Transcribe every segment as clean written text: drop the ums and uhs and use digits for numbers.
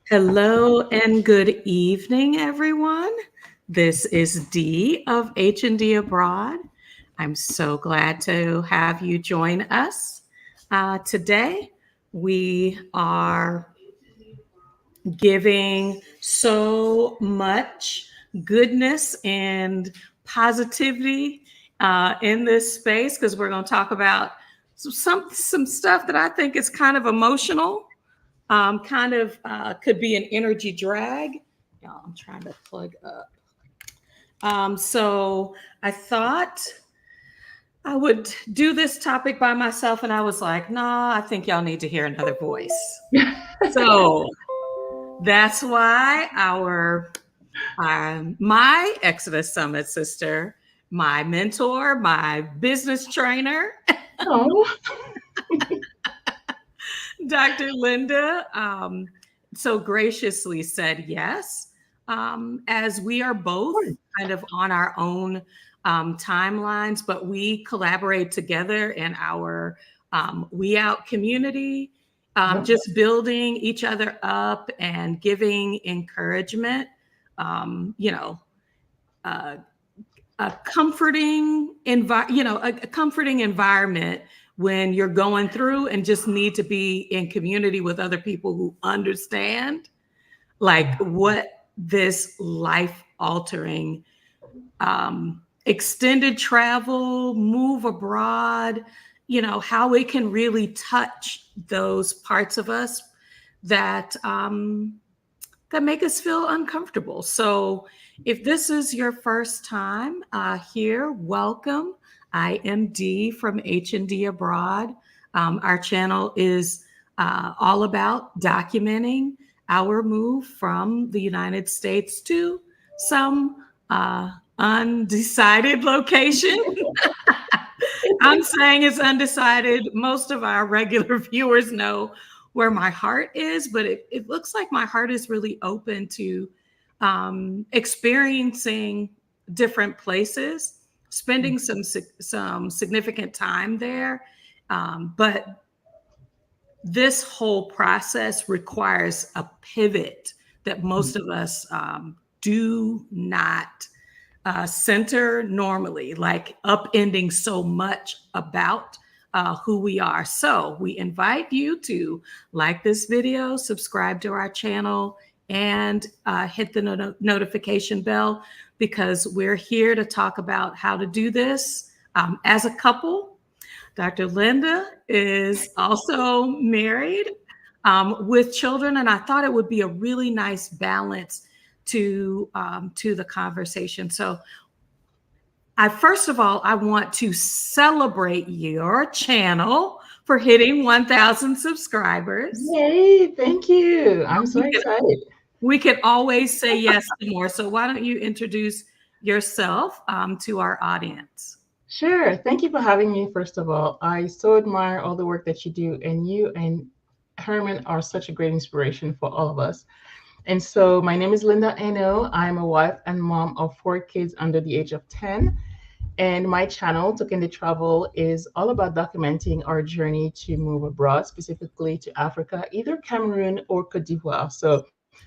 Hello and good evening, everyone. This is Dee of H&D Abroad. I'm so glad to have you join us. Today, we are giving so much goodness and positivity in this space because we're going to talk about some stuff that I think is kind of emotional, could be an energy drag. Y'all, I'm trying to plug up. So I thought I would do this topic by myself, and I was like, nah, I think y'all need to hear another voice. So that's why my Exodus Summit sister, my mentor, my business trainer, Oh, Dr. Linda, so graciously said yes, as we are both sure. kind of on our own timelines, but we collaborate together in our We Out community, Yep. just building each other up and giving encouragement. Um, you know, uh, a a comforting environment when you're going through and just need to be in community with other people who understand like Yeah. what this life altering extended travel, move abroad, how it can really touch those parts of us that that make us feel uncomfortable. So, if this is your first time here, welcome. I am Dee from H&D Abroad. Our channel is all about documenting our move from the United States to some undecided location. I'm saying it's undecided. Most of our regular viewers know where my heart is, but it looks like my heart is really open to experiencing different places, spending some significant time there. But this whole process requires a pivot that most of us do not center normally, like upending so much about who we are. So we invite you to like this video, subscribe to our channel, and hit the notification bell because we're here to talk about how to do this as a couple. Dr. Linda is also married with children, and I thought it would be a really nice balance to the conversation. So, first of all, I want to celebrate your channel for hitting 1,000 subscribers. Yay, thank you. I'm so We could, excited. we could always say yes to more. So, why don't you introduce yourself to our audience? Sure. Thank you for having me, first of all. I so admire all the work that you do, and you and Herman are such a great inspiration for all of us. And so, my name is Linda Enoh. I'm a wife and mom of 4 kids under the age of 10. And my channel, Token the Travel, is all about documenting our journey to move abroad, specifically to Africa, either Cameroon or Cote d'Ivoire. So,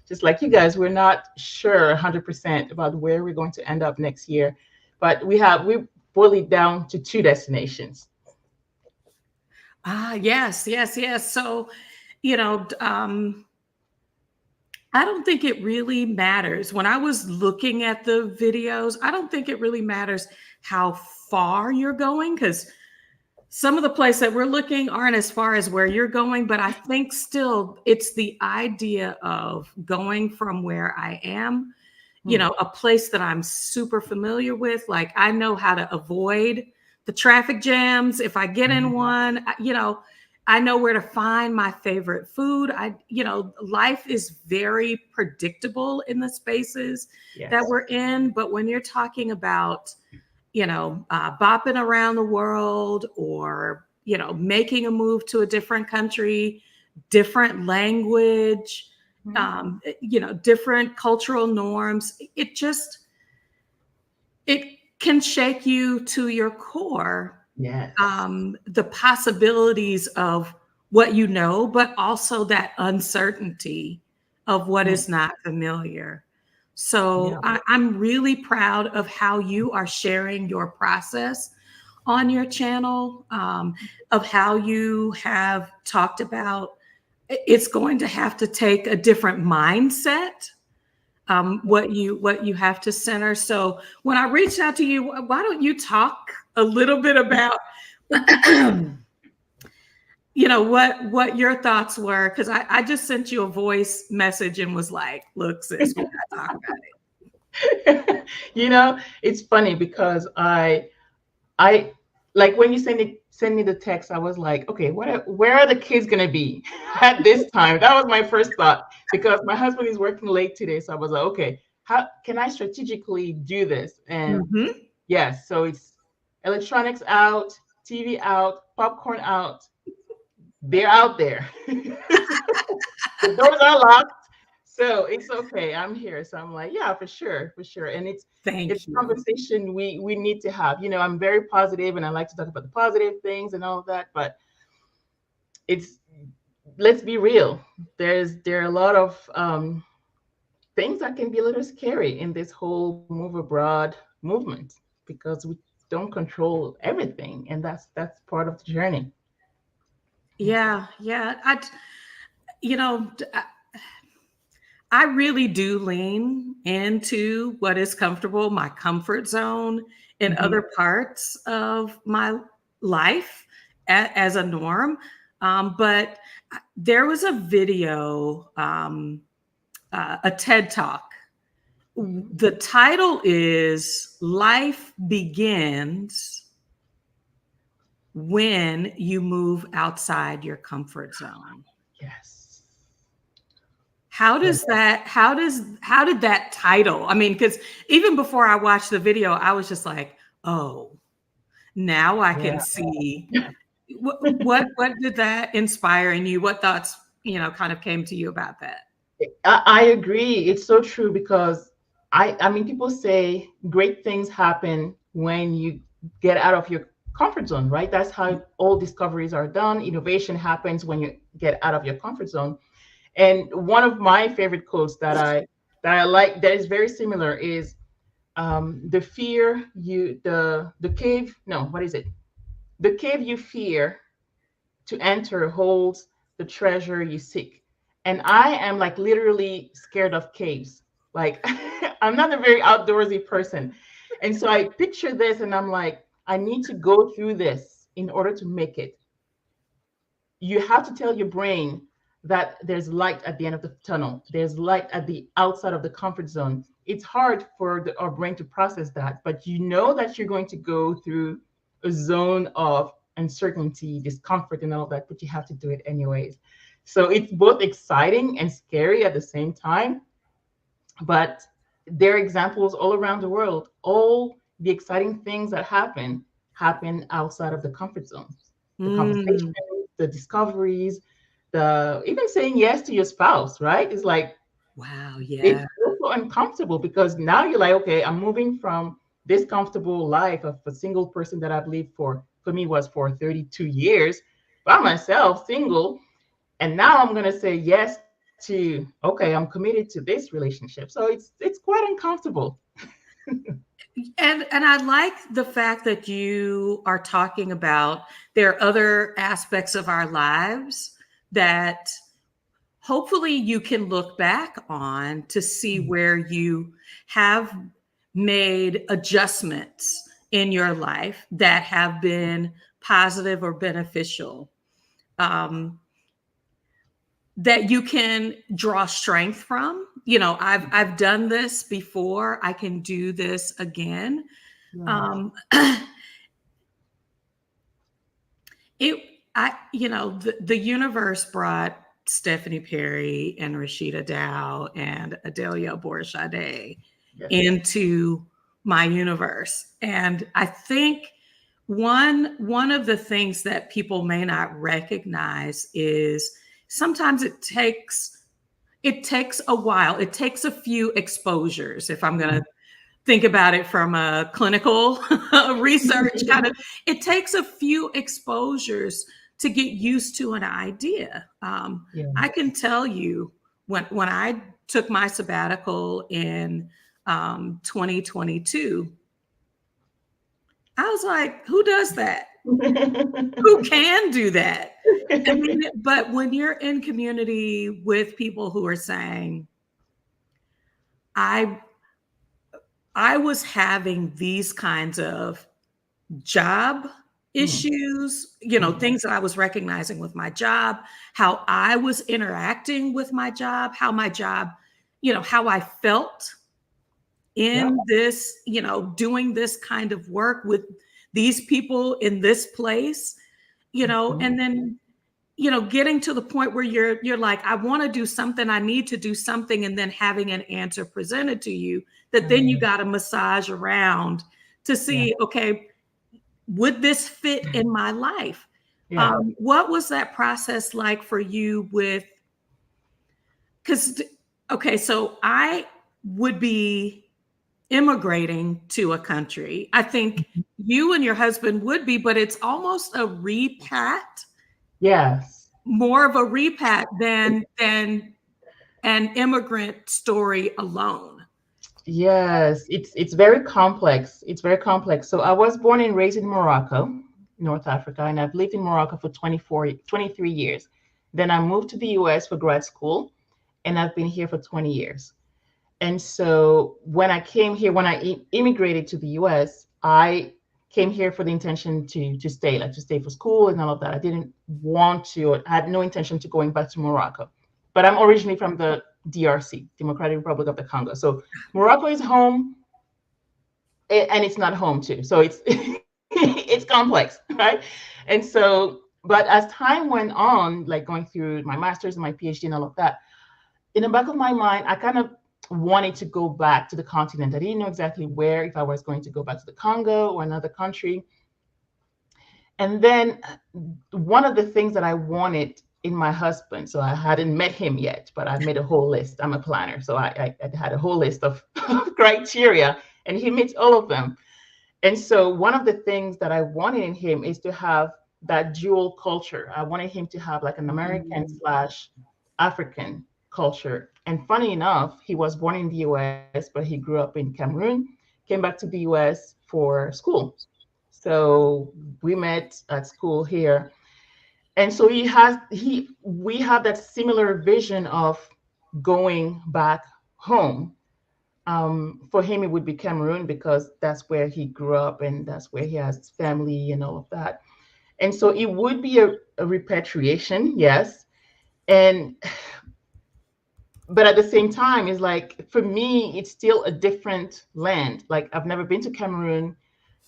just like you guys, we're not sure 100% about where we're going to end up next year, but we boiled it down to 2 destinations. Yes, yes, yes. So, you know, um, I don't think it really matters. When I was looking at the videos, I don't think it really matters how far you're going because some of the places that we're looking aren't as far as where you're going, but I think still it's the idea of going from where I am, Hmm. a place that I'm super familiar with. Like I know how to avoid the traffic jams. If I get in Mhm. one, I know where to find my favorite food. Life is very predictable in the spaces that Yes. we're in. But when you're talking about, bopping around the world or, making a move to a different country, different language, Mhm. different cultural norms, it can shake you to your core. Yes. The possibilities of what you know, but also that uncertainty of what Mm. is not familiar. So Yeah. I'm really proud of how you are sharing your process on your channel, of how you have talked about it's going to have to take a different mindset, what you have to center. So when I reached out to you, why don't you talk a little bit about what your thoughts were, because I just sent you a voice message and was like, look, sis, we gotta talk about It's funny because I like when you send me the text, I was like, okay, where are the kids gonna be at this time? That was my first thought because my husband is working late today. So I was like, okay, how can I strategically do this? it. And yes, so it's electronics out, TV out, popcorn out. They're out there. The doors are locked, so it's okay. I'm here. So I'm like, yeah, for sure. And it's Thank a you. conversation we need to have. I'm very positive and I like to talk about the positive things and all of that, but it's let's be real. There are a lot of things that can be a little scary in this whole move abroad movement because we don't control everything, and that's part of the journey. Yeah. Yeah, yeah. You know, I really do lean into what is comfortable, my comfort zone in Mhm. other parts of my life as a norm. But there was a video, a TED Talk. The title is Life Begins When You Move Outside Your Comfort Zone. Yes. How Yeah. does that, how did that title? I mean, because even before I watched the video, I was just like, oh, now I can Yeah. see what did that inspire in you? What thoughts, kind of came to you about that? I agree. It's so true because I mean, people say great things happen when you get out of your comfort zone, right? That's how all discoveries are done. Innovation happens when you get out of your comfort zone. And one of my favorite quotes that I like that is very similar is the fear you the cave no what is it the cave you fear to enter holds the treasure you seek. And I am like literally scared of caves. Like I'm not a very outdoorsy person. And so I picture this and I'm like, I need to go through this in order to make it. You have to tell your brain that there's light at the end of the tunnel. There's light at the outside of the comfort zone. It's hard for our brain to process that, but you know that you're going to go through a zone of uncertainty, discomfort, and all that, but you have to do it anyways. So it's both exciting and scary at the same time. But there are examples all around the world. All the exciting things that happen outside of the comfort zones. The conversations, Mm, the discoveries, the even saying yes to your spouse, right? It's like wow, it's yeah. also uncomfortable because now you're like, okay, I'm moving from this comfortable life of a single person that I've lived for me was for 32 years by myself, single, and now I'm gonna say yes to okay, I'm committed to this relationship. So it's quite uncomfortable. And I like the fact that you are talking about there are other aspects of our lives that hopefully you can look back on to see where you have made adjustments in your life that have been positive or beneficial, um, that you can draw strength from. I've done this before, I can do this again. Right. um, it the universe brought Stephanie Perry and Rashida Dow and Adelia Borshade Yes. into my universe, and I think one of the things that people may not recognize is sometimes it takes a while, it takes a few exposures, if I'm going to think about it from a clinical research kind of, it takes a few exposures to get used to an idea. I can Yes. tell you when I took my sabbatical in 2022, I was like, who does that? Who can do that? I mean, but when you're in community with people who are saying, I I was having these kinds of job Mm, issues, mm, things that I was recognizing with my job, how I was interacting with my job, how my job, how I felt yeah. in this, doing this kind of work with these people in this place, Mhm. and then getting to the point where you're like, I want to do something, I need to do something, and then having an answer presented to you that then you Mm, got to massage around to yeah. see, okay, would this fit in my life? Yeah. What was that process like for you with, because, okay, so I would be immigrating to a country. I think Mhm. you and your husband would be, but it's almost a repat, Yes. more of a repat than an immigrant story alone. Yes. It's very complex. It's very complex. So I was born and raised in Morocco, North Africa, and I've lived in Morocco for 23 years. Then I moved to the US for grad school, and I've been here for 20 years. And so when I came here, when I immigrated to the US, I came here for the intention to stay, like to stay for school and all of that. I didn't want to, or I had no intention to going back to Morocco. But I'm originally from the DRC, Democratic Republic of the Congo. So Morocco is home, and it's not home too. So it's it's complex, right? And so, but as time went on, like going through my master's and my PhD and all of that, in the back of my mind, I kind of wanted to go back to the continent. I didn't know exactly where, if I was going to go back to the Congo or another country. And then one of the things that I wanted in my husband, so I hadn't met him yet, but I made a whole list. I'm a planner, so I had a whole list of criteria, and he meets all of them. And so one of the things that I wanted in him is to have that dual culture. I wanted him to have like an American Mm, slash African culture. And funny enough, he was born in the US, but he grew up in Cameroon, came back to the US for school. So we met at school here. And so we have that similar vision of going back home. For him, it would be Cameroon because that's where he grew up and that's where he has family and all of that. And so it would be a repatriation, yes. And but at the same time, it's like for me, it's still a different land. Like I've never been to Cameroon.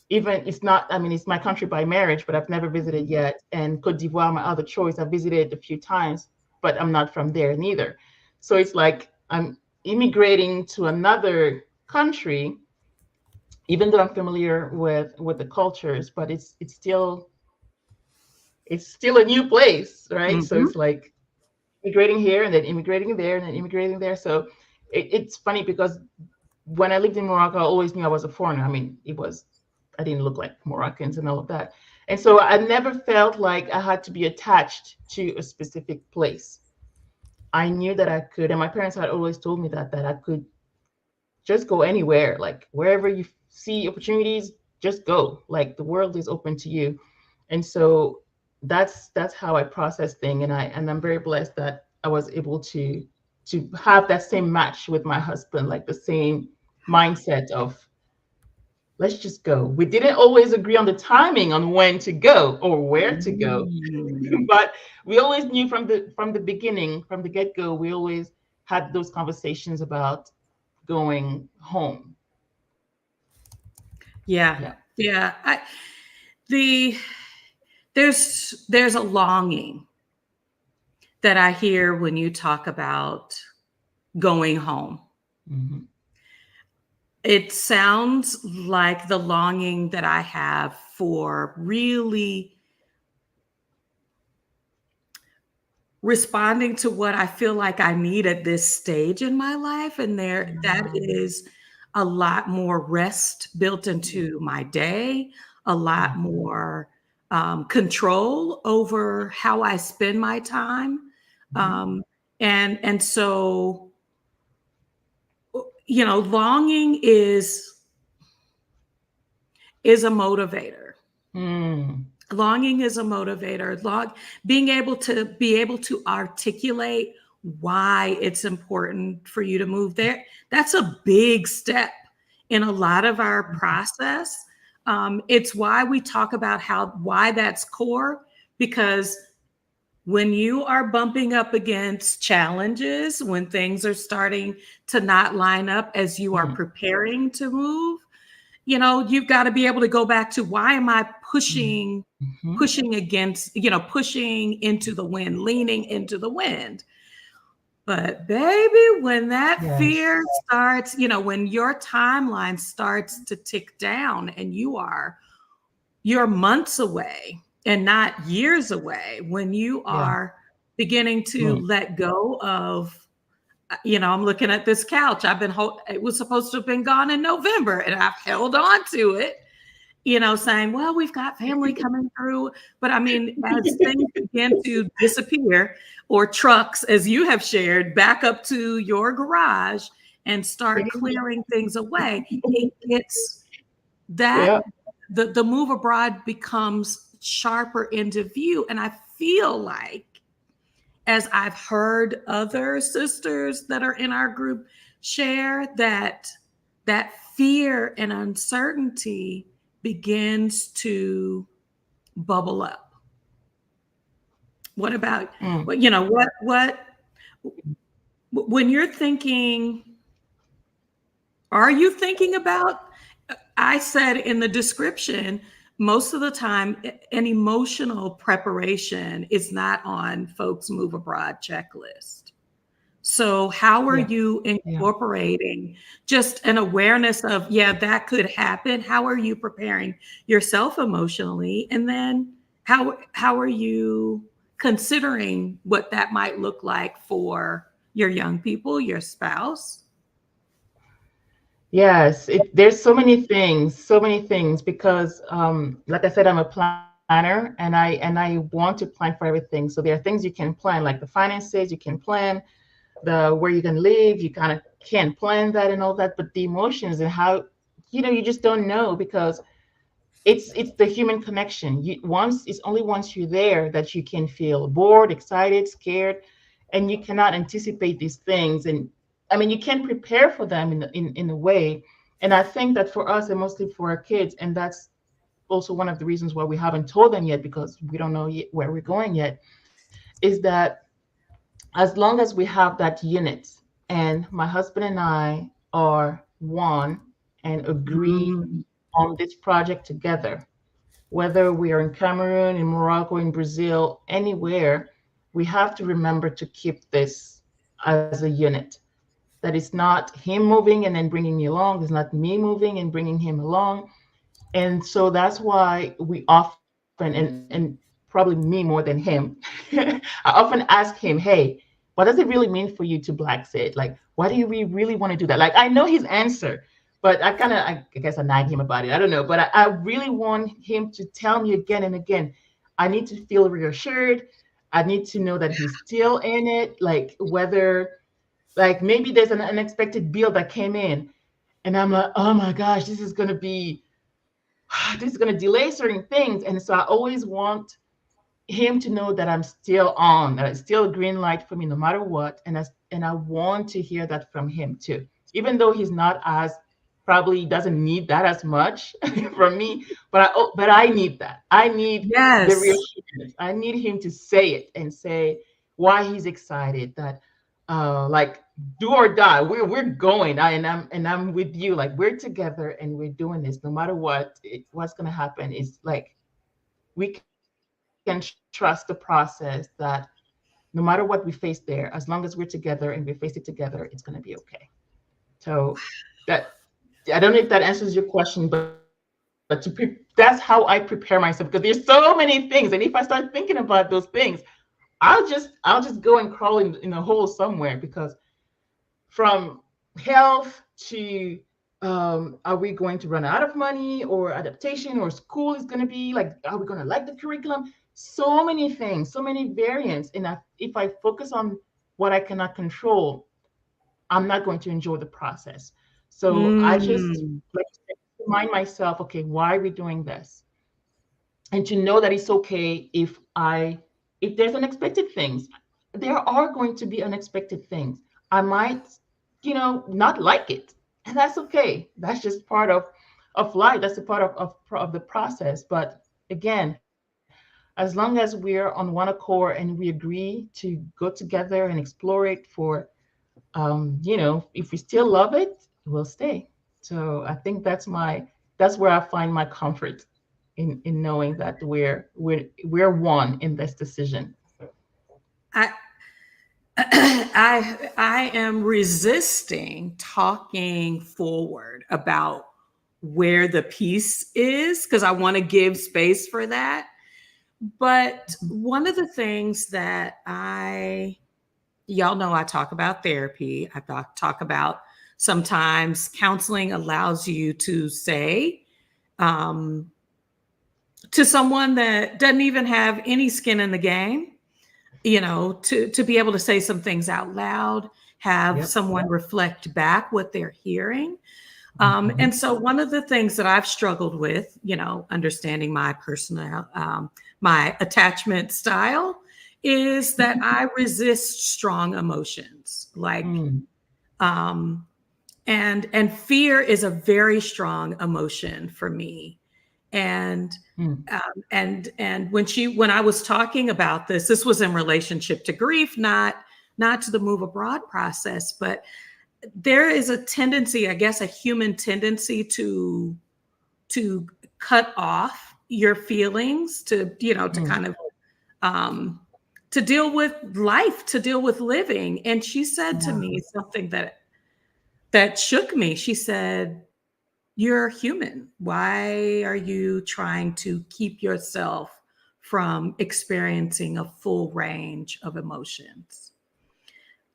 Even it's not, I mean, it's my country by marriage, but I've never visited yet. And Cote d'Ivoire, my other choice, I've visited a few times, but I'm not from there neither. So it's like I'm immigrating to another country, even though I'm familiar with the cultures, but it's still a new place, right? So mhm. it's like immigrating here and then immigrating there and then immigrating there. So it's funny because when I lived in Morocco, I always knew I was a foreigner. I mean, I didn't look like Moroccans and all of that. And so I never felt like I had to be attached to a specific place. I knew that I could, and my parents had always told me that I could just go anywhere, like wherever you see opportunities, just go. Like the world is open to you. And so that's how I process things, and I'm very blessed that I was able to have that same match with my husband, like the same mindset of let's just go. We didn't always agree on the timing on when to go or where to go, Mm. but we always knew from the beginning, from the get-go, we always had those conversations about going home. Yeah, Yeah. yeah. The there's a longing that I hear when you talk about going home. Hmm. It sounds like the longing that I have for really responding to what I feel like I need at this stage in my life. And that is a lot more rest built into my day, a lot more control over how I spend my time. Um, and so, longing is a motivator. Mm. Longing is a motivator. Being able to articulate why it's important for you to move there. That's a big step in a lot of our process. It's why we talk about why that's core, because when you are bumping up against challenges, when things are starting to not line up as you are preparing to move, you've got to be able to go back to, why am I pushing against, pushing into the wind, leaning into the wind. But baby, when that Yes. fear starts, when your timeline starts to tick down and you're months away and not years away, when you Yeah. are beginning to let go of, I'm looking at this couch. It was supposed to have been gone in November, and I've held on to it, saying, well, we've got family coming through. But I mean, as things begin to disappear, or trucks, as you have shared, back up to your garage and start clearing things away, it gets that Yeah. the move abroad becomes sharper into view. And I feel like, as I've heard other sisters that are in our group share, that fear and uncertainty begins to bubble up. What about, Mm. what when you're thinking, are you thinking about, I said in the description, most of the time, an emotional preparation is not on folks' move abroad checklist. So, how are Yeah. you Yeah. incorporating just an awareness of, yeah, that could happen? How are you preparing yourself emotionally? And then how are you considering what that might look like for your young people, your spouse? Yes, there's so many things because like I said, I'm a planner and I want to plan for everything. So there are things you can plan, like the finances, you can plan the where you're gonna live, you kind of can plan that and all that, but the emotions and how you just don't know because it's the human connection. It's only once you're there that you can feel bored, excited, scared, and you cannot anticipate these things. And I mean, you can prepare for them in a way. And I think that for us, and mostly for our kids, and that's also one of the reasons why we haven't told them yet, because we don't know yet where we're going yet, is that as long as we have that unit, and my husband and I are one and agree Mm. on this project together, whether we are in Cameroon, in Morocco, in Brazil, anywhere, we have to remember to keep this as a unit. That it's not him moving and then bringing me along, it's not me moving and bringing him along. And so that's why we often, and probably me more than him, I often ask him, hey, what does it really mean for you to black sit? Like, why do we really want to do that? Like, I know his answer, but I guess I nag him about it. I don't know, but I really want him to tell me again and again. I need to feel reassured. I need to know that he's still in it. Like, whether, like, maybe there's an unexpected bill that came in, and I'm like, oh my gosh, this is going to delay certain things. And so I always want him to know that I'm still on, that it's still a green light for me no matter what. And I want to hear that from him too, even though he's not as probably doesn't need that as much from me, but I need that. I need the Yes. reassurance. I need him to say it and say why he's excited, that like, do or die, we're going. And I'm with you, like, we're together and we're doing this no matter what. What's going to happen is, like, we can trust the process, that no matter what we face there, as long as we're together and we face it together, it's going to be okay. So that, I don't know if that answers your question, but that's how I prepare myself, because there's so many things. And if I start thinking about those things, I'll just go and crawl in a hole somewhere, because from health to Are we going to run out of money, or adaptation, or school is going to be like, are we going to like the curriculum? So many things, so many variants. And if I focus on what I cannot control, I'm not going to enjoy the process. So I just Mm. like to remind myself, okay, why are we doing this? And to know that it's okay if there's unexpected things. There are going to be unexpected things. I might, not like it, and that's okay. That's just part of life. That's a part of the process. But again, as long as we're on one accord and we agree to go together and explore it for, if we still love it, we'll stay. So I think that's where I find my comfort in knowing that we're one in this decision. I I am resisting talking forward about where the peace is because I want to give space for that. But one of the things that y'all know I talk about therapy. I talk about sometimes counseling allows you to say um, to someone that doesn't even have any skin in the game, to be able to say some things out loud, have Yep. someone reflect back what they're hearing. Mhm. And so one of the things that I've struggled with, understanding my personal, my attachment style, is that I resist strong emotions. Like, Mm, um, and fear is a very strong emotion for me. And mm, when I was talking about this was in relationship to grief, not to the move abroad process, but there is a tendency, I guess, a human tendency to cut off your feelings, to mm. kind of um, to deal with life, to deal with living. And she said to Yeah. me something that shook me. She said, "You're human. Why are you trying to keep yourself from experiencing a full range of emotions?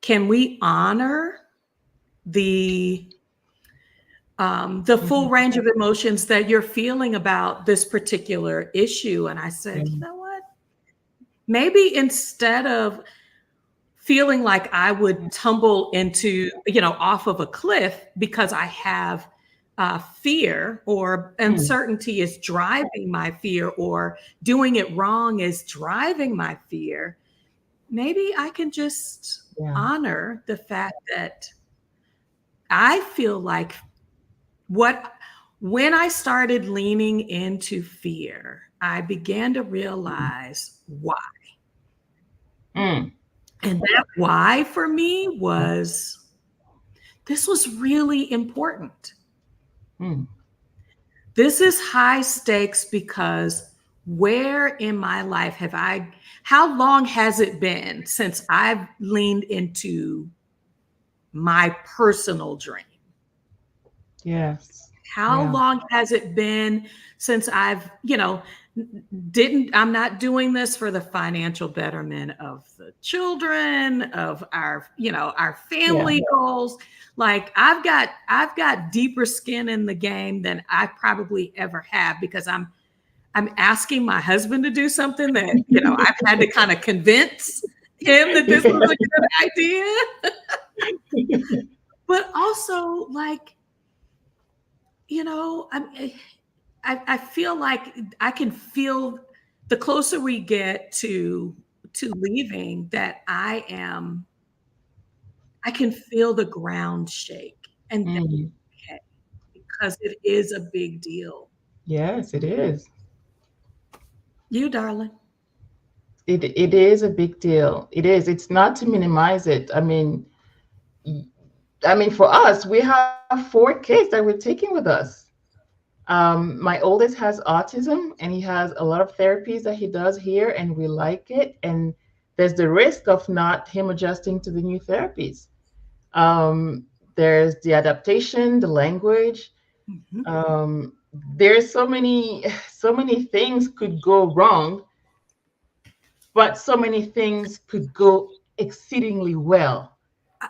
Can we honor the the full Mhm. range of emotions that you're feeling about this particular issue?" And I said, you Yeah. know what? Maybe instead of feeling like I would tumble into, off of a cliff because I have fear, or Mm, uncertainty is driving my fear, or doing it wrong is driving my fear, maybe I can just yeah. honor the fact that I feel like what when I started leaning into fear, I began to Mm, realize why. mm, And that why for me was this was really important. mm, This is high stakes because where in my life how long has it been since I've leaned into my personal dream? yes. How Yeah. long has it been since I've, didn't I'm not doing this for the financial betterment of the children, of our Yeah. family goals. Like I've got deeper skin in the game than I probably ever have, because I'm asking my husband to do something that, I've had to kind of convince him that this was a good idea. But also, like, I feel like I can feel the closer we get to leaving, that I can feel the ground shake, and that's Mm, okay, because it is a big deal. yes, it is. You, darling. It is a big deal. It is. It's not to minimize it. y- for us, we have four kids that we're taking with us. My oldest has autism, and he has a lot of therapies that he does here, and we like it. And there's the risk of not him adjusting to the new therapies. There's the adaptation, the language. Mhm. Um, there's so many things could go wrong, but so many things could go exceedingly well.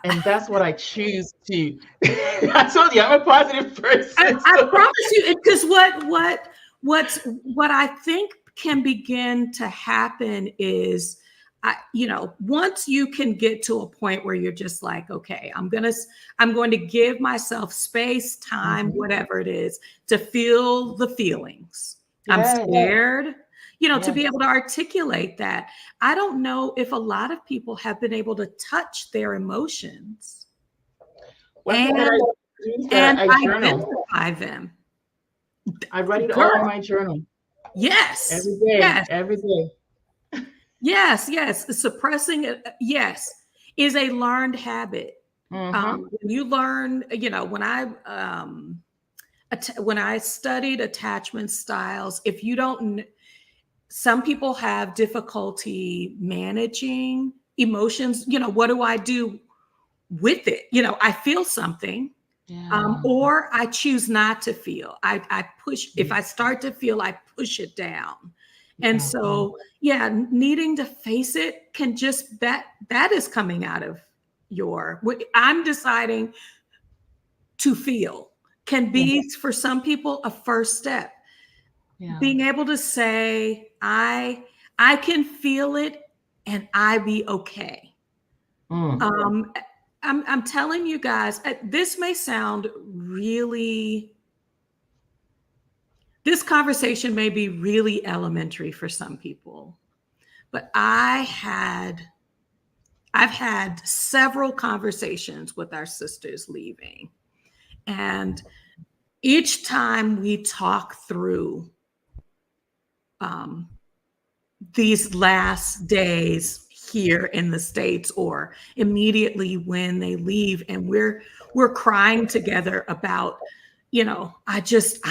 And that's what I choose to. I told you I'm a positive person. I So promise you, because what I think can begin to happen is, once you can get to a point where you're just like, okay, I'm going to give myself space, time, mhm. whatever it is, to feel the feelings. I'm Yes, scared, to be yes. able to articulate that. I don't know if a lot of people have been able to touch their emotions One thing that I and do is that and I journal. identify them. I write it all in Girl, my journal yes, every day, yes, every day. yes, yes. Suppressing it, yes, is a learned habit. Mm-hmm. When you learn, when I studied attachment styles, if you don't, some people have difficulty managing emotions. What do I do with it? I feel something, Yeah. or I choose not to feel. I push, if Yeah. I start to feel, I push it down. And Yeah. so, yeah, needing to face it can just, that is coming out of I'm deciding to feel, can Yeah. be for some people a first step. Yeah. Being able to say, I can feel it and I be okay. Mm. Um, I'm telling you guys, this may sound really, this conversation may be really elementary for some people, but I've had several conversations with our sisters leaving. And each time we talk through um, these last days here in the States, or immediately when they leave, and we're crying together about, I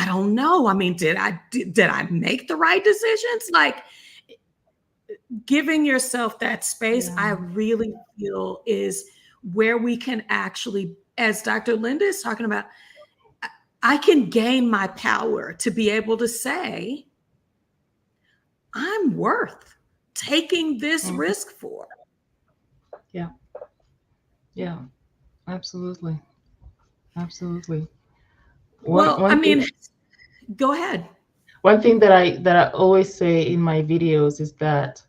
don't know. I mean, did I make the right decisions? Like, giving yourself that space, Yeah. I really feel, is where we can actually, as Dr. Linda is talking about, I can gain my power to be able to say, I'm worth taking this Mm. risk for. Yeah. Yeah. Absolutely. Absolutely. One Well, I one thing mean, go ahead. one thing that I always say in my videos is that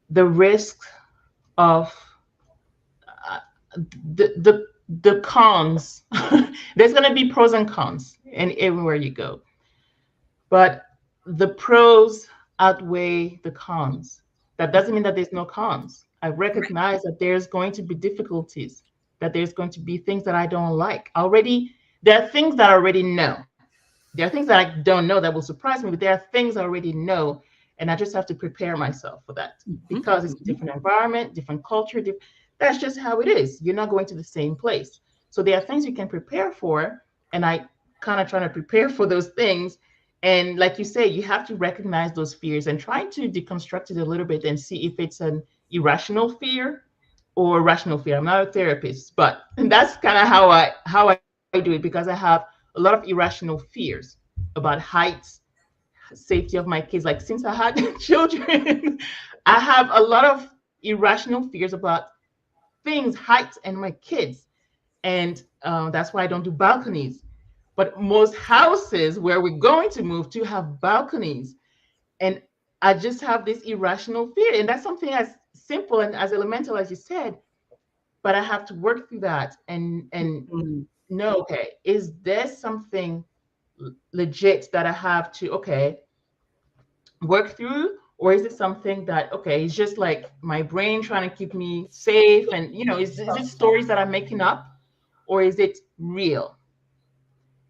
the risk of the cons, there's going to be pros and cons and everywhere you go, but the pros outweigh the cons. That doesn't mean that there's no cons. I Right. recognize that there's going to be difficulties, that there's going to be things that I don't like already. There are things that I already know. There are things that I don't know that will surprise me, but there are things I already know, and I just have to prepare myself for that Mhm, because it's a mhm. different environment, different culture. That's just how it is. You're not going to the same place. So there are things you can prepare for, and I kind of trying to prepare for those things. And like you say, you have to recognize those fears and try to deconstruct it a little bit and see if it's an irrational fear or rational fear. I'm not a therapist, but that's kind of how I do it because I have a lot of irrational fears about heights, safety of my kids. Like since I had children, I have a lot of irrational fears about things, heights, and my kids, and that's why I don't do balconies. But most houses where we're going to move to have balconies, and I just have this irrational fear, and that's something as simple and as elemental as you said. But I have to work through that and Mm. know, okay, is there something legit that I have to work through, or is it something that it's just like my brain trying to keep me safe, and is it stories that I'm making up, or is it real?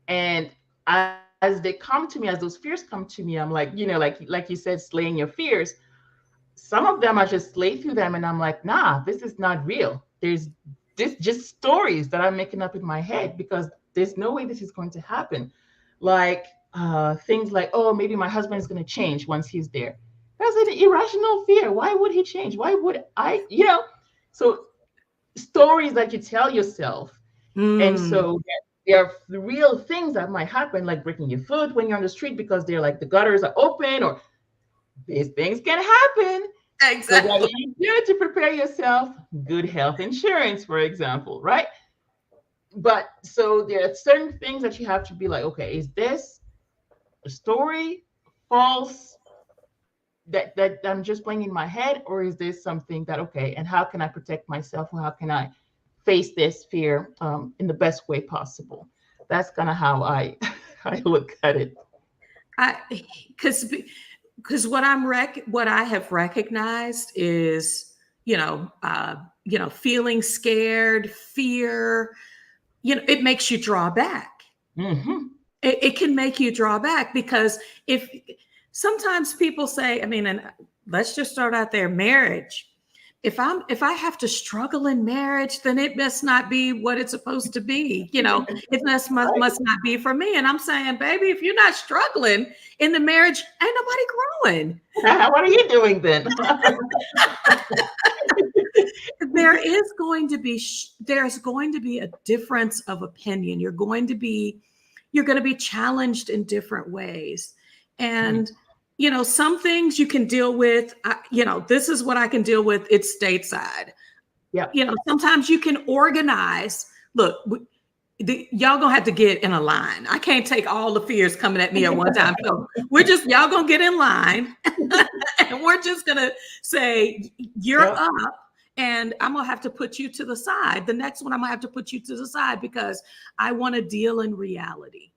And as they come to me, as those fears come to me, I'm like, like you said, slaying your fears. Some of them I just slay through them, and I'm like, nah, this is not real. There's this just stories that I'm making up in my head because there's no way this is going to happen. Like things like, oh, maybe my husband is going to change once he's there. That's an irrational fear. Why would he change? Why would I? So stories that you tell yourself. And Mm. so there are real things that might happen, like breaking your foot when you're on the street because they're like the gutters are open, or these things can happen. So what do Exactly. you do to prepare yourself? Good health insurance, for example, right? But so there are certain things that you have to be like, okay, is this a story, false, that I'm just playing in my head, or is this something that okay, and how can I protect myself, or how can I face this fear in the best way possible? That's kind of how I I look at it. I because what I have recognized is, feeling scared, fear, it makes you draw back. Hmm. It can make you draw back because if sometimes people say, I mean, and let's just start out there, marriage. If I have to struggle in marriage, then it must not be what it's supposed to be. Must not be for me. And I'm saying, baby, if you're not struggling in the marriage, ain't nobody growing. What are you doing then? There's going to be a difference of opinion. You're going to be challenged in different ways. And some things you can deal with. This is what I can deal with. It's stateside. Yeah. Sometimes you can organize. Look, y'all gonna have to get in a line. I can't take all the fears coming at me at one time. So y'all gonna get in line, and we're just gonna say you're Yep. up, and I'm gonna have to put you to the side. The next one I'm gonna have to put you to the side because I want to deal in reality.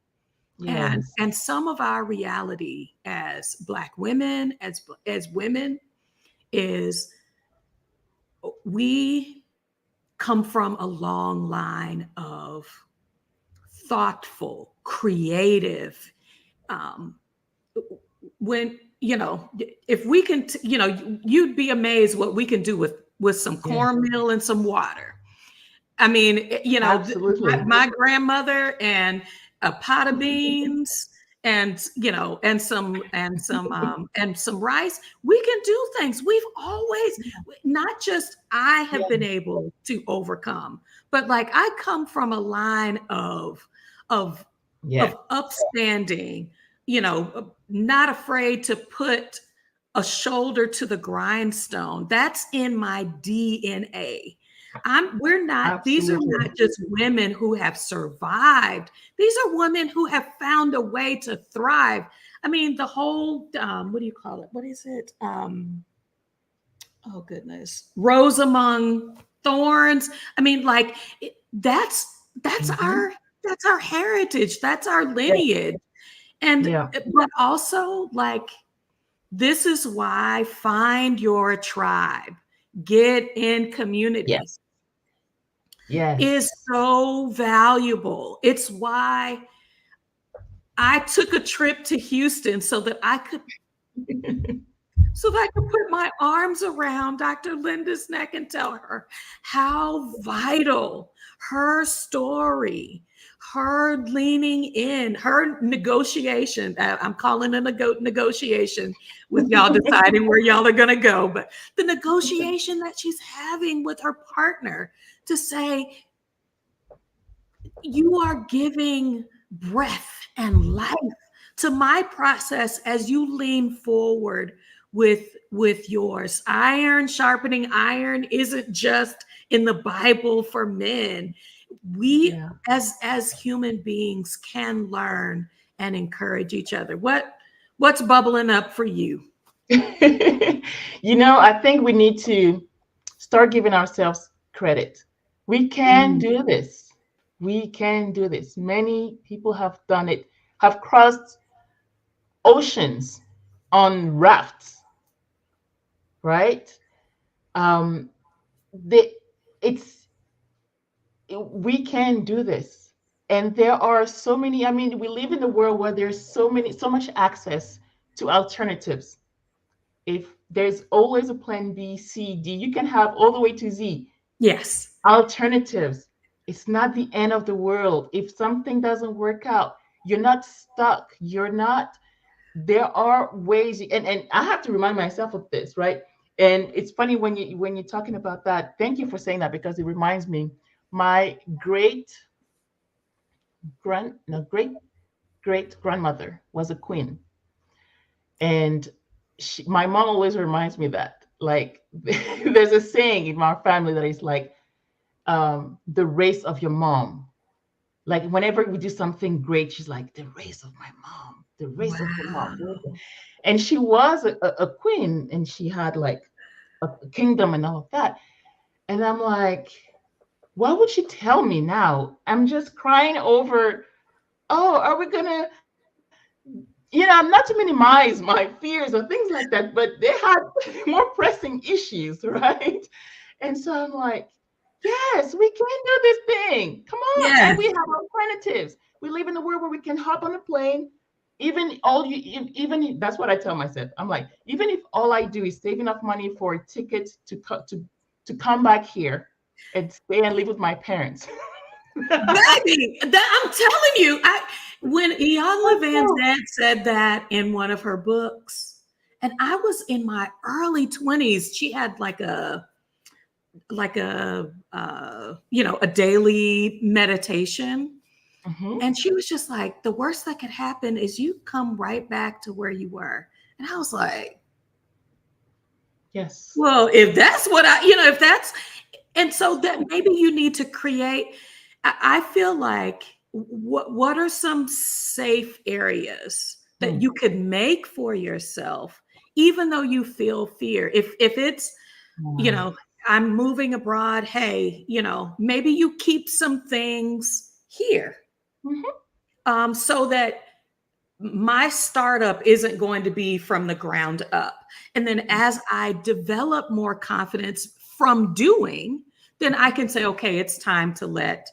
And Yes. and some of our reality as Black women, as women, is we come from a long line of thoughtful, creative. Um, when if we can, you'd be amazed what we can do with some Yes. cornmeal and some water. I mean, Absolutely. my grandmother and a pot of beans and some rice. We can do things. We've always, not just I have been Yeah. able to overcome, but like I come from a line of Yeah. of upstanding, not afraid to put a shoulder to the grindstone. That's in my DNA. These are Absolutely. not just women who have survived. These are women who have found a way to thrive. I mean, the whole, what do you call it? What is it? Oh goodness. Rose among thorns. I mean, like that's Hmm. our heritage. That's our Yeah. lineage. And Yeah. but also like this is why find your tribe, get in community Yes. is Yes. so valuable. It's why I took a trip to Houston so that I could put my arms around Dr. Linda's neck and tell her how vital her story, her leaning in, her negotiation. I'm calling it a negotiation with y'all deciding where y'all are going to go, but the negotiation that she's having with her partner to say, you are giving breath and life to my process as you lean forward with yours. Iron sharpening iron isn't just in the Bible for men. We Yeah. as human beings can learn and encourage each other. What's bubbling up for you? I think we need to start giving ourselves credit. We can Mm, do this. We can do this. Many people have done it, have crossed oceans on rafts, right? Um, they, it's we can do this, and there are so many. I mean, we live in a world where there's so much access to alternatives. If there's always a plan B, C, D, you can have all the way to Z yes. alternatives. It's not the end of the world. If something doesn't work out, you're not stuck. You're not, there are ways, and I have to remind myself of this, right? And it's funny when you're talking about that. Thank you for saying that because it reminds me, my great great grandmother was a queen, and my mom always reminds me that. like there's a saying in our family that is like the race of your mom. Like whenever we do something great, she's like, the race of my mom, the race of your mom. Wow. And she was a queen, and she had like a kingdom and all of that. And I'm like, what would she tell me now? I'm just crying over, oh, are we gonna, not to minimize my fears or things like that, but they had more pressing issues, right? And so I'm like, yes, we can do this thing. Come on. And Yes. we have alternatives. We live in a world where we can hop on a plane. Even all you, that's what I tell myself. I'm like, even if all I do is save enough money for a ticket to come back here and stay and live with my parents. Baby, I'm telling you, when Iyanla Van Zandt said that in one of her books, and I was in my early 20s, she had a daily meditation. Mhm. And she was just like, the worst that could happen is you come right back to where you were. And I was like, Yes. well, if that's what if that's, and so that maybe you need to create, I feel like, what are some safe areas that Mm. you could make for yourself, even though you feel fear? If it's, you Mm. know, I'm moving abroad, hey, maybe you keep some things here, Mhm. so that my startup isn't going to be from the ground up. And then as I develop more confidence from doing, then I can say, okay, it's time to let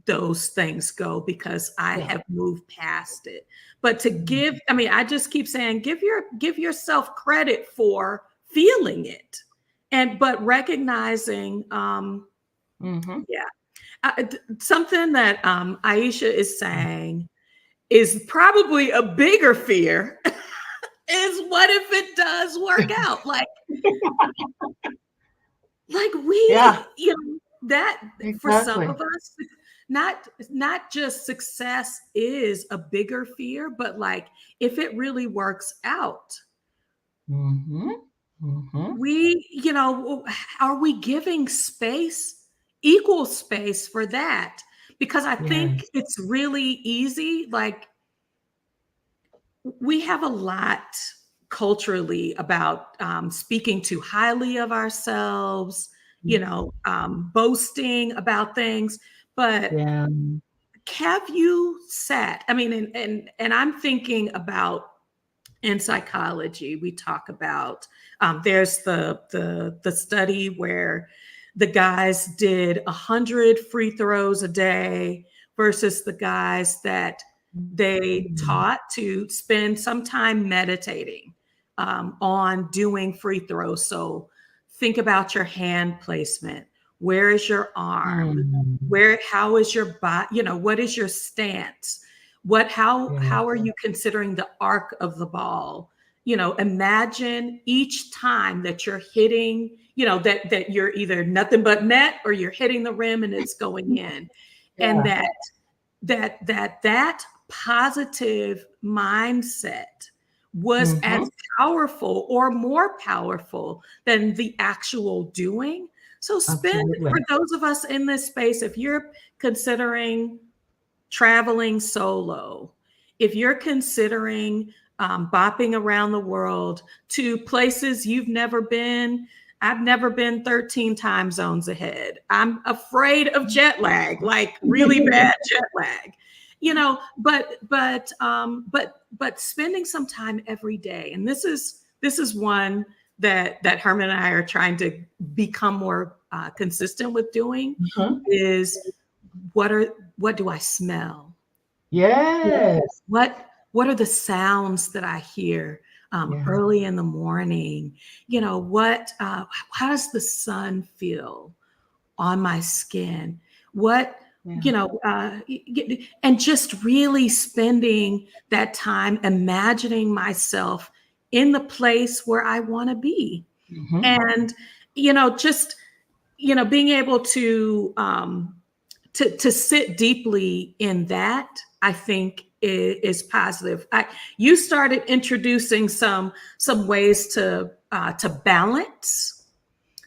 those things go because I Yeah. have moved past it. But to give, I mean, I just keep saying, give yourself credit for feeling it. But recognizing, Mhm. yeah, something that Aisha is saying is probably a bigger fear is, what if it does work out? Like Yeah. that for some Exactly. of us, not just success is a bigger fear, but like, if it really works out, Mhm. Mhm. are we giving space, equal space for that? Because I think Yes. it's really easy. Like, we have a lot culturally about speaking too highly of ourselves, boasting about things. But Yeah. have you sat? I mean, and I'm thinking about, in psychology, we talk about, there's the study where the guys did 100 free throws a day versus the guys that they Mm. taught to spend some time meditating, on doing free throws. So think about your hand placement. Where is your arm? Mm. How is your body? What is your stance? How are Yes. you considering the arc of the ball? Imagine each time that you're hitting, that you're either nothing but net, or you're hitting the rim and it's going in. And Yeah. that positive mindset was as Mhm. powerful or more powerful than the actual doing. So for Absolutely. those of us in this space, if you're considering traveling solo, if you're considering bopping around the world to places you've never been, I've never been 13 time zones ahead. I'm afraid of jet lag, like really bad jet lag. But spending some time every day, and this is one that Herman and I are trying to become more consistent with doing, Uh-huh. is, what do I smell? Yes. What are the sounds that I hear Yeah. early in the morning? How does the sun feel on my skin? What Yeah. and just really spending that time imagining myself in the place where I want to be. Mhm. And just being able to sit deeply in that, I think is positive. You started introducing some ways to balance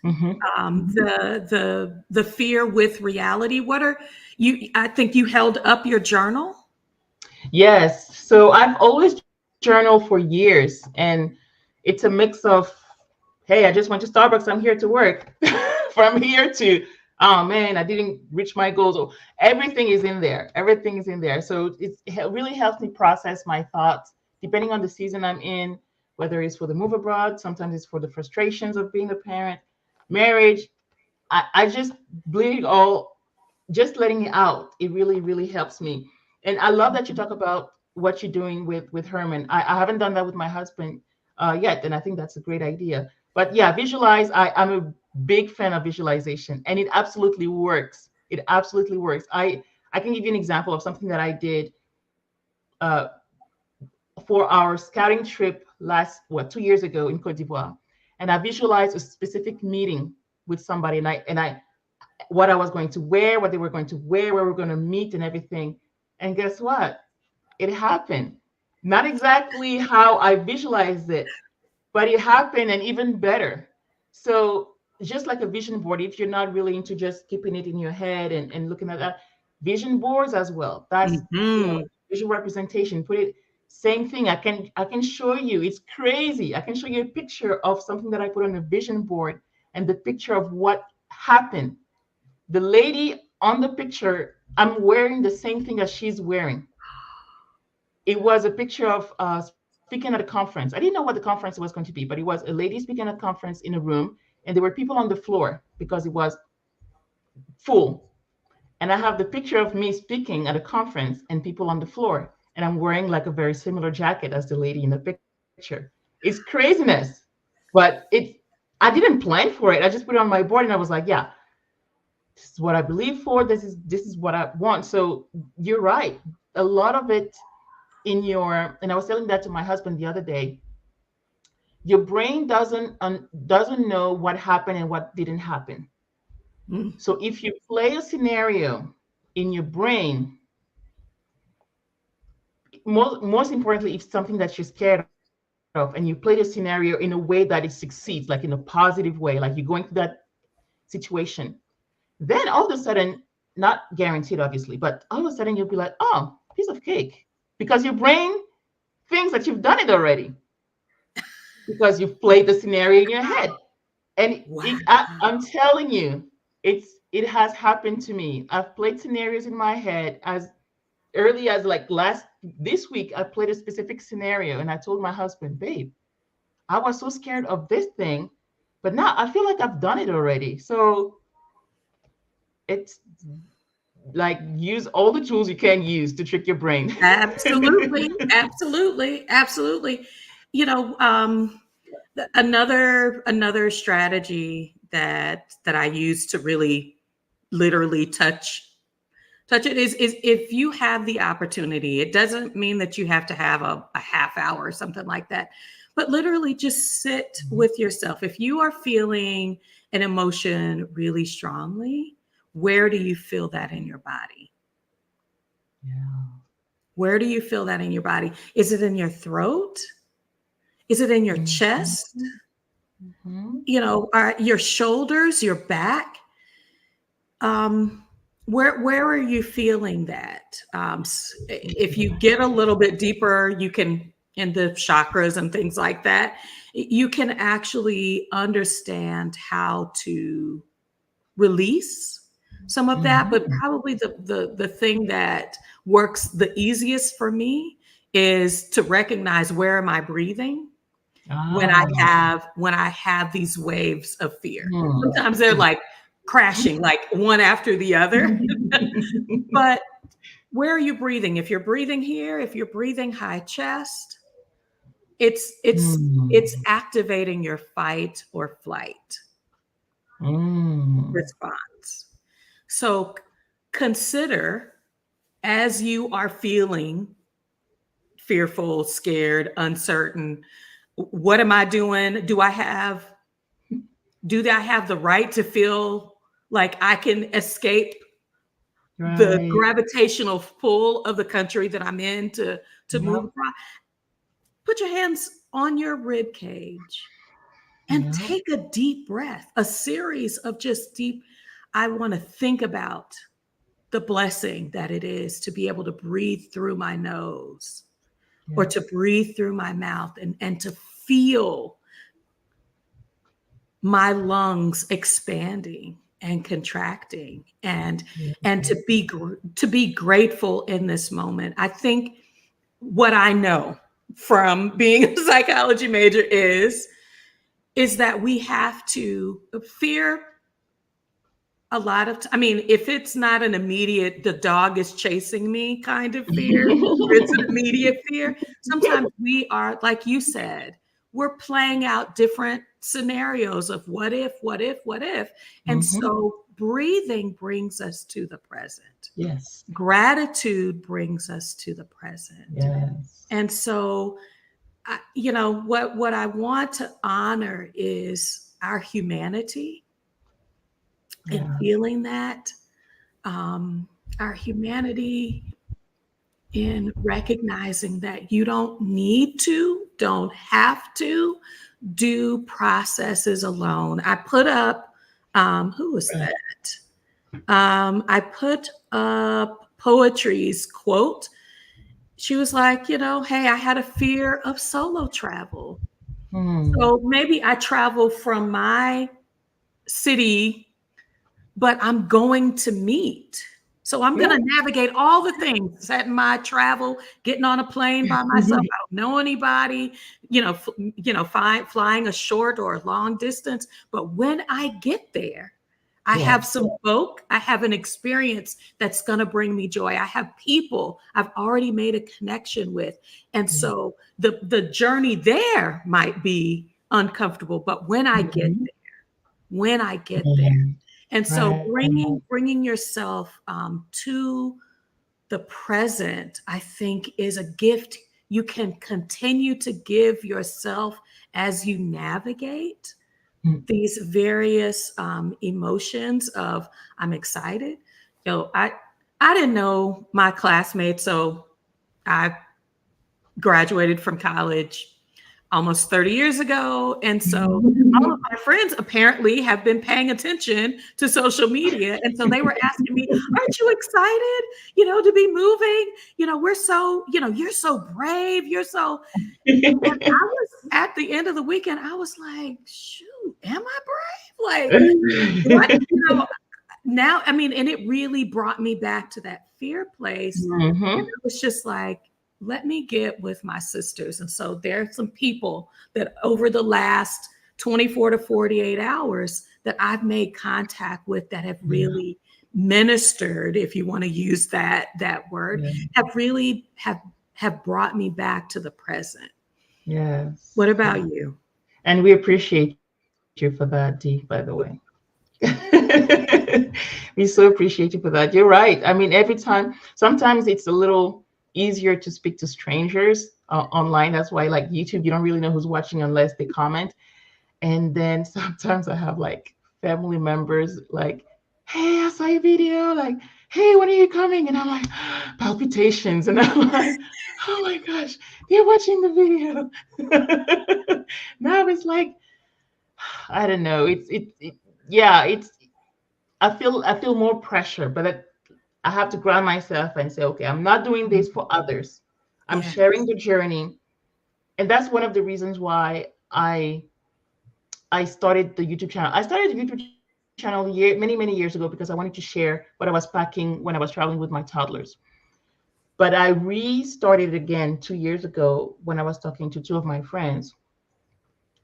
the fear with reality. What are you? I think you held up your journal. Yes. So I've always journaled for years, and it's a mix of, hey, I just went to Starbucks, I'm here to work. From here to, oh man, I didn't reach my goals. Or everything is in there. Everything is in there. So it really helps me process my thoughts depending on the season I'm in, whether it's for the move abroad, sometimes it's for the frustrations of being a parent, marriage. I just bleed it all, just letting it out. It really, really helps me. And I love that you talk about what you're doing with Herman. I haven't done that with my husband yet, and I think that's a great idea. But yeah, visualize. I'm a big fan of visualization, and it absolutely works. It absolutely works. I can give you an example of something that I did uh, for our scouting trip last 2 years ago in Cote d'Ivoire, and I visualized a specific meeting with somebody, and I what I was going to wear, what they were going to wear, where we're going to meet, and everything. And guess what? It happened. Not exactly how I visualized it, but it happened, and even better. So just like a vision board, if you're not really into just keeping it in your head and looking at that, vision boards as well. That's, Hmm. visual representation. Put it, same thing. I can show you. It's crazy. I can show you a picture of something that I put on a vision board and the picture of what happened. The lady on the picture, I'm wearing the same thing as she's wearing. It was a picture of speaking at a conference. I didn't know what the conference was going to be, but it was a lady speaking at a conference in a room, and there were people on the floor because it was full. And I have the picture of me speaking at a conference and people on the floor, and I'm wearing like a very similar jacket as the lady in the picture. It's craziness, but I didn't plan for it. I just put it on my board, and I was like, yeah, this is what I believe for. This is what I want. So you're right. A lot of it in your, and I was telling that to my husband the other day, your brain doesn't know what happened and what didn't happen. Mm. So if you play a scenario in your brain, most importantly, if something that you're scared of, and you play the scenario in a way that it succeeds, like in a positive way, like you're going through that situation, then all of a sudden, not guaranteed obviously, but all of a sudden you'll be like, oh, piece of cake, because your brain thinks that you've done it already because you've played the scenario in your head. And Wow. I'm telling you, it has happened to me. I've played scenarios in my head as early as like this week. I played a specific scenario, and I told my husband, babe, I was so scared of this thing, but now I feel like I've done it already. So it's like, use all the tools you can use to trick your brain. Absolutely, absolutely, absolutely. You know, another strategy that I use to really literally touch it is if you have the opportunity. It doesn't mean that you have to have a half hour or something like that, but literally just sit with yourself. If you are feeling an emotion really strongly, where do you feel that in your body? Yeah. Where do you feel that in your body? Is it in your throat? Is it in your Mhm. chest? Mhm. You know, are your shoulders, your back? Um, where are you feeling that? If you get a little bit deeper, you can in the chakras and things like that. You can actually understand how to release some of that. But Mhm. probably the thing that works the easiest for me is to recognize, where am I breathing Ah. when I have these waves of fear. Hmm. Sometimes they're like crashing, like one after the other. But where are you breathing? If you're breathing here, if you're breathing high chest, it's Hmm. activating your fight or flight Hmm. response. So consider, as you are feeling fearful, scared, uncertain, what am I doing? Do I have the right to feel like I can escape the Right. gravitational pull of the country that I'm in to move Yep. across. Put your hands on your rib cage and Yep. take a deep breath, a series of just deep. I want to think about the blessing that it is to be able to breathe through my nose or Yep. to breathe through my mouth and to feel my lungs expanding and contracting and Yep. to be grateful in this moment. I think what I know from being a psychology major is that we have to fear a lot of I mean, if it's not an immediate the dog is chasing me kind of fear, or it's an immediate fear, sometimes we are, like you said, we're playing out different scenarios of what if, what if, what if. And Hmm. so breathing brings us to the present. Yes. Gratitude brings us to the present. Yes. And so what I want to honor is our humanity and Yeah. feeling that um, our humanity in recognizing that you don't have to do processes alone. I put up, who was Right. that? I put up Poetry's quote. She was like, hey, I had a fear of solo travel. Hmm. So maybe I travel from my city, but I'm going to meet. So I'm going Yeah. to navigate all the things, setting my travel, getting on a plane by myself. I don't know anybody, flying a short or a long distance. But when I get there, I have Yes. some folk, I have an experience that's going to bring me joy. I have people I've already made a connection with. And Yeah. so the journey there might be uncomfortable, but Mhm. when I get there, Yeah. and so Right. bringing yourself to the present, I think, is a gift you can continue to give yourself as you navigate Mm. these various emotions of I'm excited. I didn't know my classmates, so I graduated from college almost 30 years ago. And so all of my friends apparently have been paying attention to social media. And so they were asking me, aren't you excited, to be moving? We're so, you're so brave. You're so, and I was at the end of the weekend, I was like, shoot, am I brave? Like, what, now, I mean, and it really brought me back to that fear place. And Mhm. it was just like, let me get with my sisters. And so there are some people that over the last 24 to 48 hours that I've made contact with that have Yeah. really ministered, if you want to use that word, Yeah. have brought me back to the present. What Yes. about Yeah. you? And we appreciate you for that, Dee, by the way. We so appreciate you for that. You're right. I mean, every time, sometimes it's a little easier to speak to strangers online. That's why, like YouTube, you don't really know who's watching unless they comment. And then sometimes I have like family members like, hey, I saw your video. Like, hey, when are you coming? And I'm like, palpitations. And I'm like, oh my gosh, they're watching the video. Now it's like, I don't know. Yeah, I feel more pressure, but I have to ground myself and say, okay, I'm not doing this for others. I'm Yeah. sharing the journey. And that's one of the reasons why I started the YouTube channel. I started the YouTube channel many, many years ago because I wanted to share what I was packing when I was traveling with my toddlers. But I restarted it again 2 years ago when I was talking to two of my friends.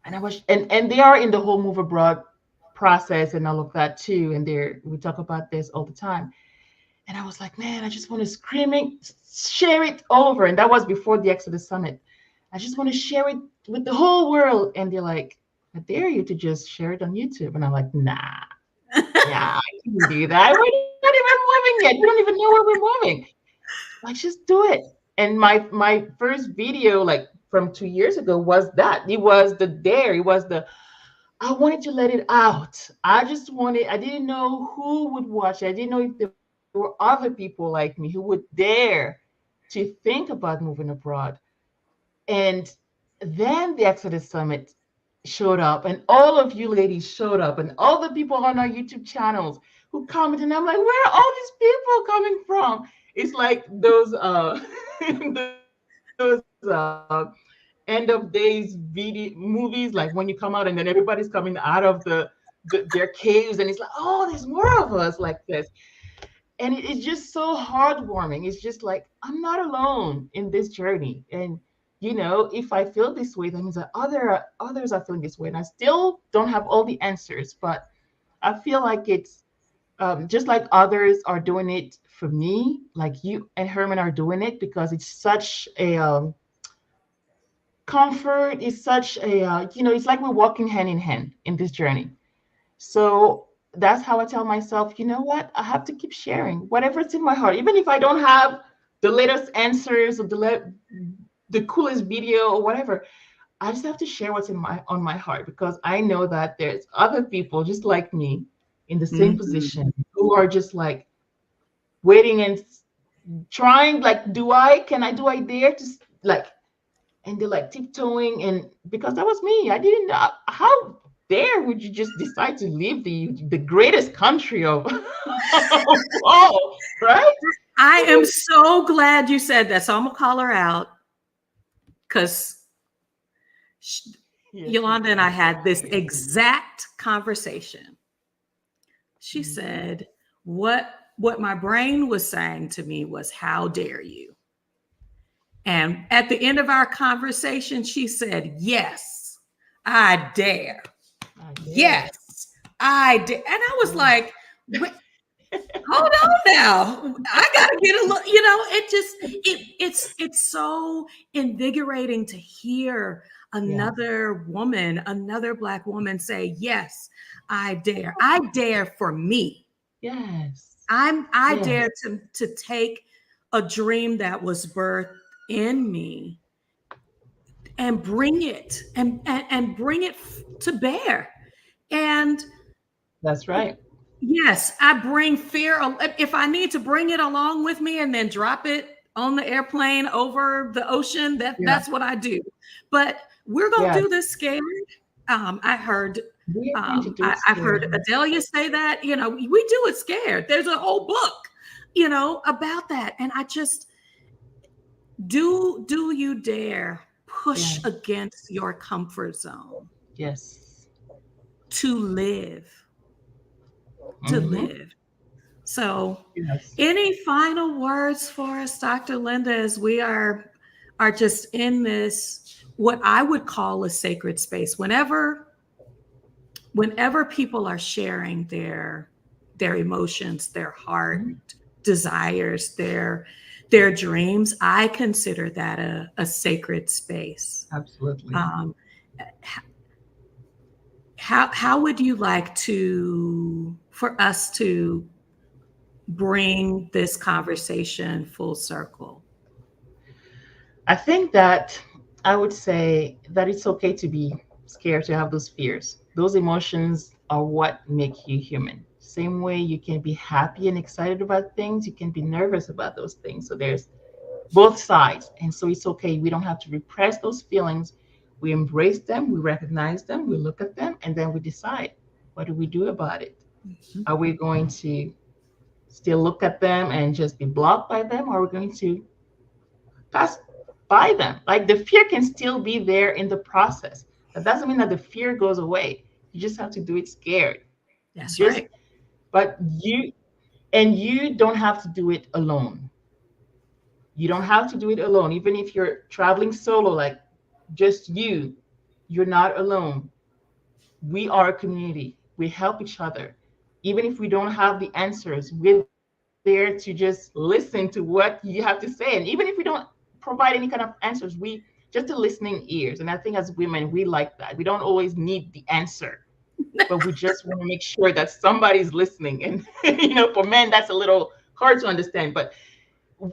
And they are in the whole move abroad process and all of that too. And we talk about this all the time. And I was like, man, I just want to screaming share it all over. And that was before the Exodus Summit. I just want to share it with the whole world. And they're like, I dare you to just share it on YouTube. And I'm like, nah, I can't do that. We're not even moving yet. We don't even know where we're moving. Like, just do it. And my first video, like from 2 years ago, was that. It was the dare. It was the I wanted to let it out. I didn't know who would watch it. I didn't know if there would be were other people like me who would dare to think about moving abroad. And then the Exodus Summit showed up, and all of you ladies showed up, and all the people on our YouTube channels who commented. And I'm like, where are all these people coming from? It's like those those end of days video movies, like when you come out and then everybody's coming out of their caves, and it's like, oh, there's more of us like this. And it's just so heartwarming. It's just like, I'm not alone in this journey. And if I feel this way, that means that others are feeling this way, and I still don't have all the answers, but I feel like it's just like others are doing it for me, like you and Herman are doing it, because it's such a comfort. It's such a it's like we're walking hand in hand in this journey. So that's how I tell myself, you know what? I have to keep sharing whatever's in my heart, even if I don't have the latest answers or the coolest video or whatever. I just have to share what's on my heart, because I know that there's other people just like me in the same Mhm. position who are just like waiting and trying, like, do I dare to, like, and they're like tiptoeing. And because that was me, I didn't know. How dare would you just decide to leave the greatest country of, of all, right? I am so glad you said that. So I'm gonna call her out because Yes, Yolanda and I please. had this exact conversation. She Mhm. said, what my brain was saying to me was, how dare you? And at the end of our conversation, she said, yes, I dare. I dare. Yes, I dare. And I was Yeah. like, hold on now. I gotta get a look, it just it's so invigorating to hear Yes. another black woman say, yes, I dare. I dare for me. Yes. I Yes. dare to take a dream that was birthed in me and bring it and bring it to bear. And That's right. yes, I bring fear. If I need to bring it along with me and then drop it on the airplane over the ocean, Yeah. that's what I do. But we're gonna Yes. do this scared. I heard We are going to do it I've scared. heard Adelia say that, we do it scared. There's a whole book, about that. And I just do you dare push Yes. against your comfort zone Yes. to live, to Mm-hmm. live. So, Yes. any final words for us, Dr. Linda, as we are just in this what I would call a sacred space. Whenever people are sharing their emotions, their heart Mhm. desires, their dreams, I consider that a sacred space. Absolutely. Um, how would you like to for us to bring this conversation full circle? I think that I would say that it's okay to be scared, to have those fears. Those emotions are what make you human. Same way you can be happy and excited about things, you can be nervous about those things. So there's both sides. And so it's okay. We don't have to repress those feelings. We embrace them, we recognize them, we look at them, and then we decide, what do we do about it? Are we going to still look at them and just be blocked by them, or are we going to pass by them? Like, the fear can still be there in the process. That doesn't mean that the fear goes away. You just have to do it scared. That's Just, right. but you don't have to do it alone. You don't have to do it alone. Even if you're traveling solo, like just you're not alone. We are a community. We help each other. Even if we don't have the answers, we're there to just listen to what you have to say. And even if we don't provide any kind of answers, we just a listening ears. And I think as women, we like that. We don't always need the answer, but we just want to make sure that somebody's listening. And for men, that's a little hard to understand, but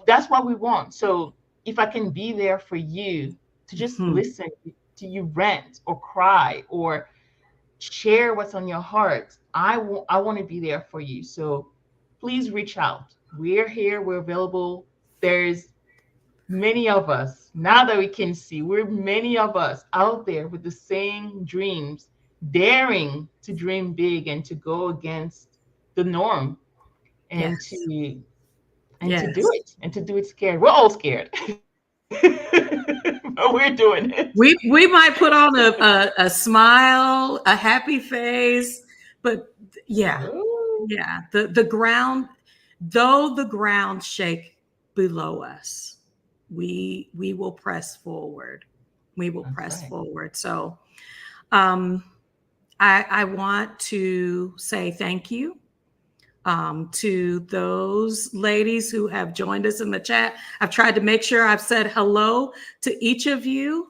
that's what we want. So if I can be there for you to just Mhm. listen to you rant or cry or share what's on your heart, I want to be there for you. So please reach out. We're here, we're available. There's many of us, now that we can see, we're many of us out there with the same dreams, daring to dream big and to go against the norm and Yes. to do Yes. it and to do it scared. We're all scared, but we're doing it. We might put on a smile, a happy face, but yeah, Ooh, yeah. The ground, though the ground shake below us, we will press forward. We will that's press right. forward. So um I want to say thank you to those ladies who have joined us in the chat. I've tried to make sure I've said hello to each of you.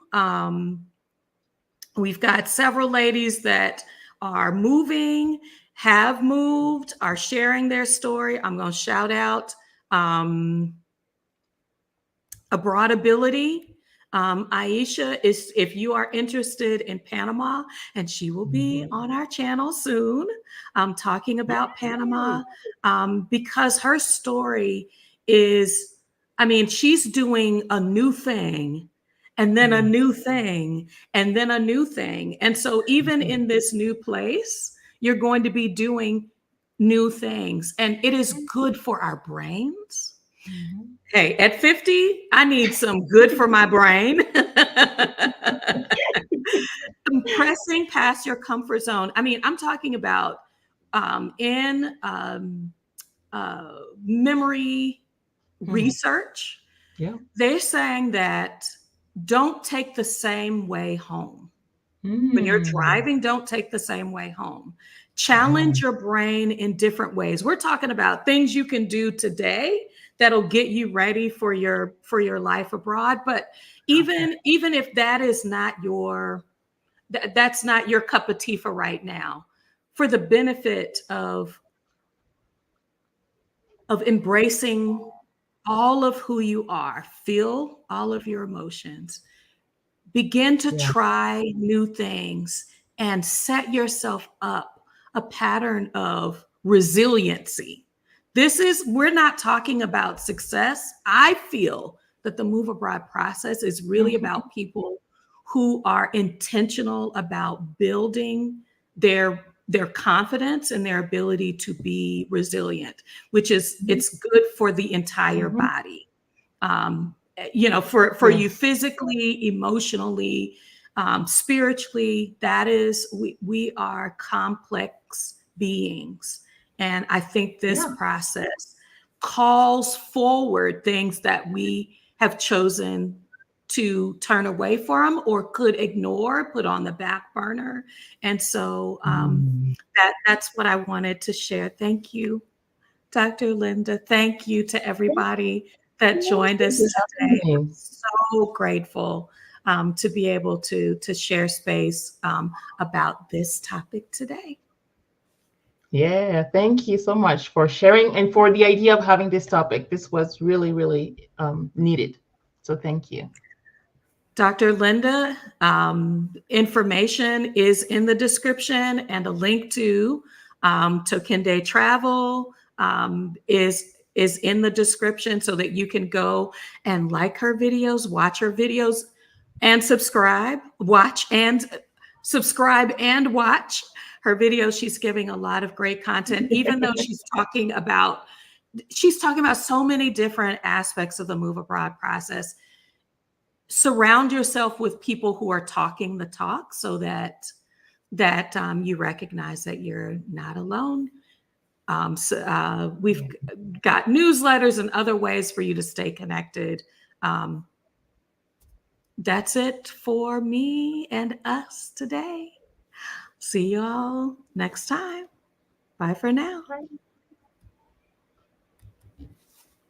We've got several ladies that are moving, have moved, are sharing their story. I'm going to shout out Abroad Ability. Aisha is, if you are interested in Panama, and she will be Mhm. on our channel soon, talking about Yay. Panama, because her story is, I mean, she's doing a new thing, and then a Yeah, new thing, and then a new thing. And so, even mhm. in this new place, you're going to be doing new things, and it is good for our brains. Mhm. Hey, at 50, I need some good for my brain. Pressing past your comfort zone. I mean, I'm talking about in memory Mhm. research. Yeah. They're saying that don't take the same way home. When you're Mm. driving, don't take the same way home. Yeah. Challenge your brain in different ways. We're talking about things you can do today that'll get you ready for your life abroad. But Okay. even if that is not your that's not your cup of tea for right now, for the benefit of embracing all of who you are, feel all of your emotions, begin to Yeah. try new things and set yourself up a pattern of resiliency. This is, we're not talking about success. I feel that the Move Abroad process is really Mhm. about people who are intentional about building their confidence and their ability to be resilient, which is, Mhm. it's good for the entire Mhm. body. For you Yes. physically, emotionally, spiritually, that is, we are complex beings. And I think this Yeah. process calls forward things that we have chosen to turn away from or could ignore, put on the back burner. And so Mm. that's what I wanted to share. Thank you, Dr. Linda. Thank you to Thank everybody that you joined for us having today. I'm me. so grateful to be able to share space about this topic today. Yeah, thank you so much for sharing and for the idea of having this topic. This was really, really needed. So thank you. Dr. Linda, information is in the description, and a link to Tokende Travel is in the description so that you can go and like her videos, watch her videos, and subscribe and watch her videos. She's giving a lot of great content, even though she's talking about so many different aspects of the Move Abroad process. Surround yourself with people who are talking the talk so that you recognize that you're not alone. We've got newsletters and other ways for you to stay connected. Um, that's it for me and us today. See y'all next time. Bye for now.